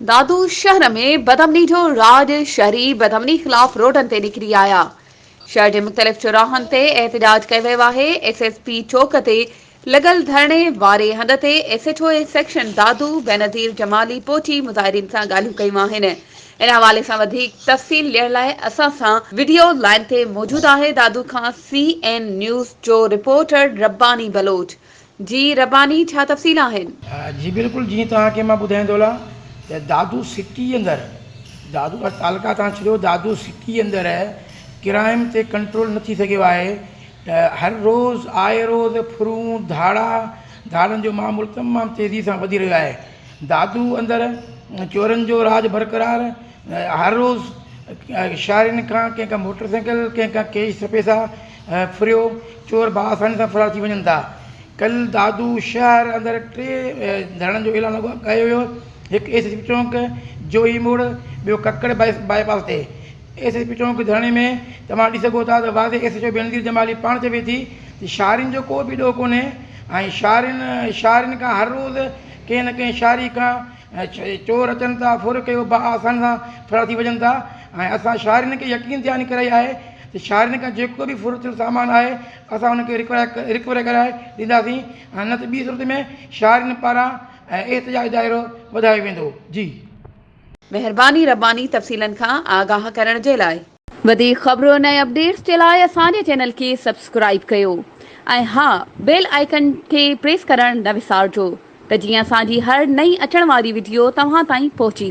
दादू शहर में बदमनी जो राज शहरी बदमनी खिलाफ रोडन ते निकिरी आया। शहर के मुख्तलिफ चौराहन ते एहतजाज कयो वियो आहे। SSP चौक ते लगल धरणे वारे हंध ते SHO सेक्शन दादू बेनज़ीर जमाली पहुची मुज़ाहिरीन सां ॻाल्हियूं कयूं आहिनि। इन हवाले सां वधीक तफ़सील ॾियण लाइ असां सां वीडियो लाइन ते मौजूद आहे दादू खां CN न्यूज़ जो रिपोर्टर रब्बानी बलोच। जी रब्बानी, छा तफ़सील आहिनि? जी बिल्कुल, जी तव्हांखे मां ॿुधाईंदो त दादू सिटी अंदरि दादू तालुका तव्हां छॾियो, दादू सिटी अंदरि क्राइम ते कंट्रोल न थी सघियो आहे। हर रोज़ आए रोज़ फुरूं धाड़नि जो मामूल तमामु तेज़ी सां वधी रहियो आहे। दादू अंदरि चोरनि जो राज बरक़रार। हर रोज़ शहरनि खां कंहिंखां मोटरसाइकिल कंहिंखां कैश पैसा फुरियो चोर बासानी सां फरार थी वञनि था। कल दादू शहर अंदरि 3 धरणनि जो ऐलान कयो वियो। हिकु SSP चौक, जोई मोड़, ॿियो कक्कड़ बाईपास ते। SSP चौक धरणे में तव्हां ॾिसी सघो था त वाज़े SHO बेनज़ीर जमाली पाण चवे थी त शहरनि जो को बि ॾोह कोन्हे ऐं शहरनि खां हर रोज़ कंहिं न कंहिं शहरी खां चोर अचनि था, फुर कयो आसानी सां फरार थी वञनि था। ऐं असां शहरनि खे यकीन दहानी कराई आहे त शहरनि खां जेको बि फुरतियल सामान आहे असां हुनखे रिकवर कराए ॾींदासीं, ऐं न त ॿी सूरत में शहरनि पारां एहतजाज दाइरो वधायो वेंदो। जी मेहरबानी रब्बानी तफ़सीलन खां आगाह करण जे लाइ। वधीक ख़बरुनि ऐं अपडेट्स जे लाइ असांजे चैनल खे सब्सक्राइब कयो ऐं हा, बेल आइकन खे प्रेस करण न विसारिजो त जीअं असांजी हर नई अचण वारी वीडियो तव्हां ताईं पहुची